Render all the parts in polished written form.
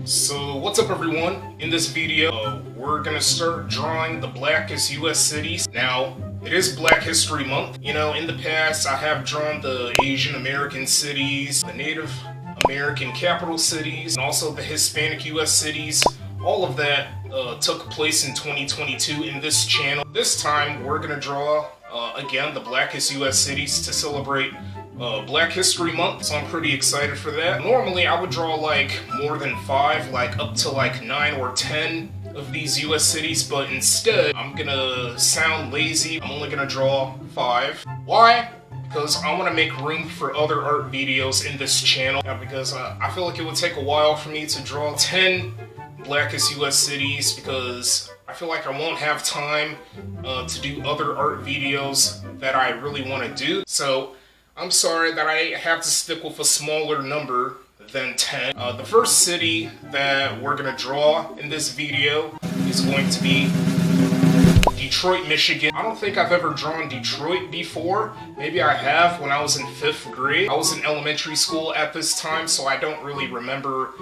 So what's up everyone? In this video, we're gonna start drawing the blackest US cities. Now, it is Black History Month. You know, in the past I have drawn the Asian American cities, the Native American capital cities, and also the Hispanic US cities. All of that took place in 2022 in this channel. This time we're gonna draw, again, the blackest US cities to celebrate Black History Month, so I'm pretty excited for that. Normally I would draw like more than 5, like up to like 9 or 10 of these US cities, but instead I'm gonna sound lazy. I'm only gonna draw 5. Why? Because I want to make room for other art videos in this channel, because I feel like it would take a while for me to draw 10 blackest US cities, because I feel like I won't have time to do other art videos that I really want to do. So I'm sorry that I have to stick with a smaller number than 10. The first city that we're gonna draw in this video is going to be Detroit, Michigan. I don't think I've ever drawn Detroit before. Maybe I have when I was in 5th grade. I was in elementary school at this time, so I don't really remember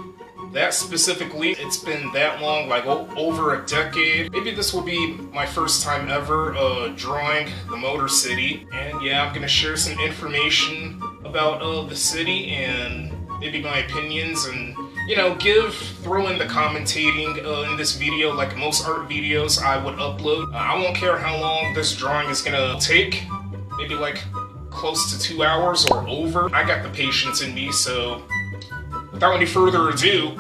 that specifically. It's been that long, like over a decade. Maybe this will be my first time ever drawing the Motor City. And yeah, I'm gonna share some information about the city and maybe my opinions, and you know, throw in the commentating in this video like most art videos I would upload. I won't care how long this drawing is gonna take. Maybe like close to 2 hours or over. I got the patience in me, so without any further ado,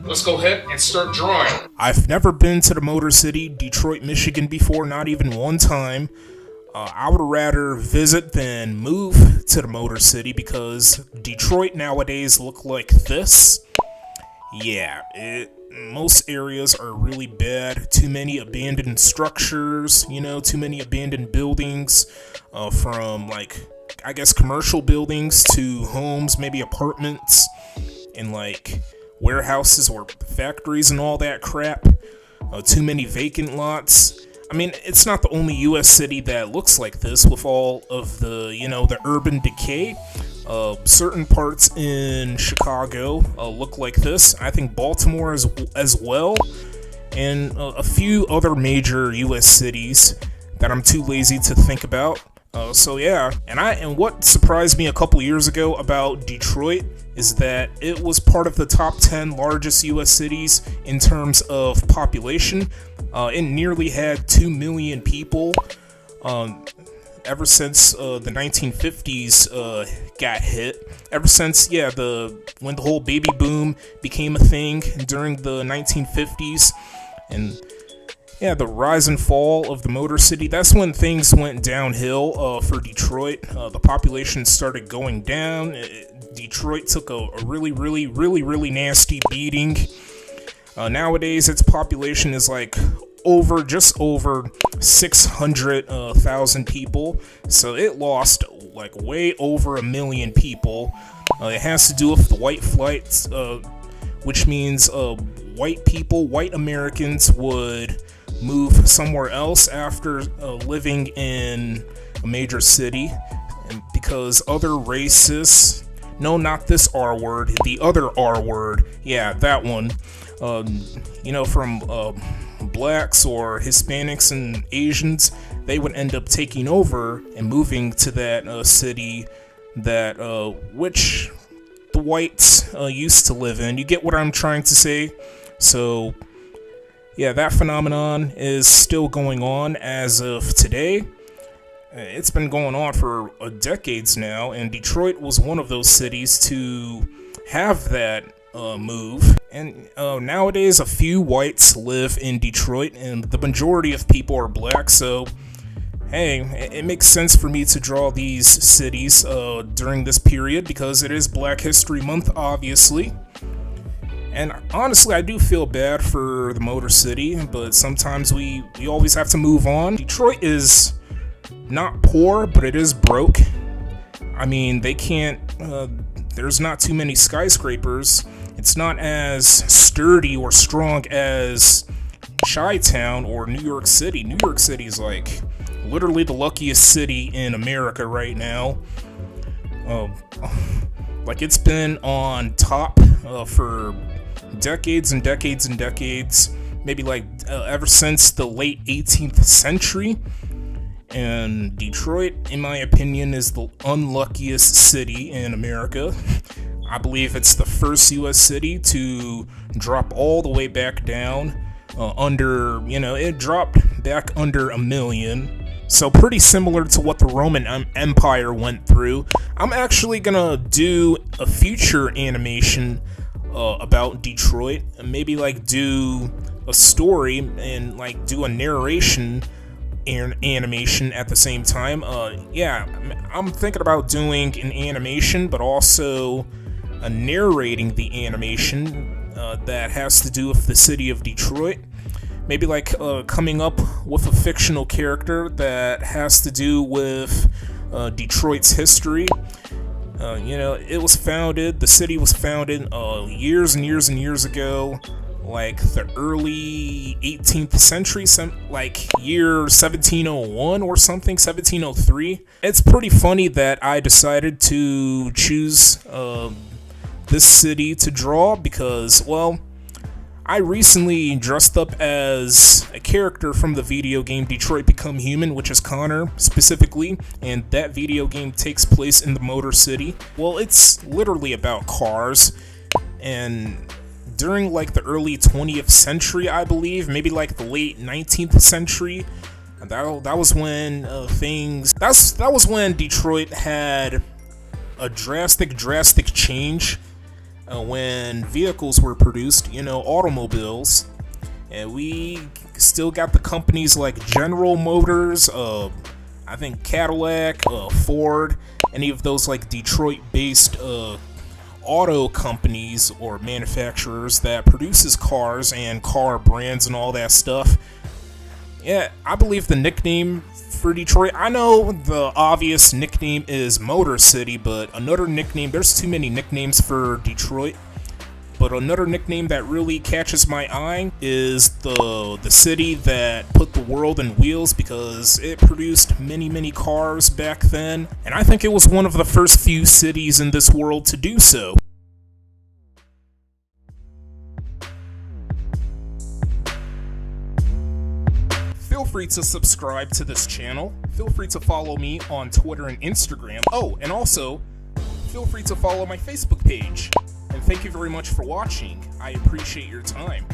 let's go ahead and start drawing. I've never been to the Motor City, Detroit, Michigan before, not even one time. I would rather visit than move to the Motor City, because Detroit nowadays look like this. Yeah, most areas are really bad. Too many abandoned structures, you know, too many abandoned buildings, from like, I guess, commercial buildings to homes, maybe apartments, and like warehouses or factories and all that crap. Too many vacant lots. I mean, it's not the only US city that looks like this with all of the, you know, the urban decay. Certain parts in Chicago look like this. I think Baltimore as well, and a few other major US cities that I'm too lazy to think about. So yeah, and what surprised me a couple years ago about Detroit is that it was part of the top 10 largest US cities in terms of population. It nearly had 2 million people ever since the 1950s got hit. Ever since, yeah, when the whole baby boom became a thing during the 1950s, and yeah, the rise and fall of the Motor City, that's when things went downhill for Detroit. The population started going down. Detroit took a really nasty beating. Nowadays, its population is like just over 600,000 people. So it lost like way over 1 million people. It has to do with the white flight, which means white Americans would move somewhere else after living in a major city, and because other races, no, not this R word, the other R word, yeah, that one, you know, from blacks or Hispanics and Asians, they would end up taking over and moving to that city that which the whites used to live in. You get what I'm trying to say? So yeah, that phenomenon is still going on as of today. It's been going on for decades now, and Detroit was one of those cities to have that move. And nowadays, a few whites live in Detroit, and the majority of people are black, so hey, it makes sense for me to draw these cities during this period, because it is Black History Month, obviously. And honestly, I do feel bad for the Motor City, but sometimes we always have to move on. Detroit is not poor, but it is broke. I mean, they can't, there's not too many skyscrapers. It's not as sturdy or strong as Chi-Town or New York City. New York City is like literally the luckiest city in America right now. Like, it's been on top for decades and decades and decades, maybe like ever since the late 18th century. And Detroit, in my opinion, is the unluckiest city in America. I believe it's the first U.S. city to drop all the way back down it dropped back under 1 million. So pretty similar to what the Roman Empire went through. I'm actually gonna do a future animation about Detroit, and maybe like do a story and like do a narration and animation at the same time. I'm thinking about doing an animation, but also narrating the animation that has to do with the city of Detroit. Maybe like coming up with a fictional character that has to do with Detroit's history. The city was founded years and years and years ago, like the early 18th century, like year 1701 or something, 1703. It's pretty funny that I decided to choose this city to draw because, well, I recently dressed up as a character from the video game Detroit Become Human, which is Connor specifically, and that video game takes place in the Motor City. Well, it's literally about cars, and during like the early 20th century, I believe, maybe like the late 19th century, that was when that was when Detroit had a drastic change. When vehicles were produced, automobiles, and we still got the companies like General Motors, I think Cadillac, Ford, any of those like Detroit-based auto companies or manufacturers that produces cars and car brands and all that stuff. Yeah, I believe the nickname for Detroit, I know the obvious nickname is Motor City, but another nickname, there's too many nicknames for Detroit, but another nickname that really catches my eye is the city that put the world in wheels, because it produced many cars back then, and I think it was one of the first few cities in this world to do so. Feel free to subscribe to this channel. Feel free to follow me on Twitter and Instagram. Oh, and also, feel free to follow my Facebook page. And thank you very much for watching. I appreciate your time.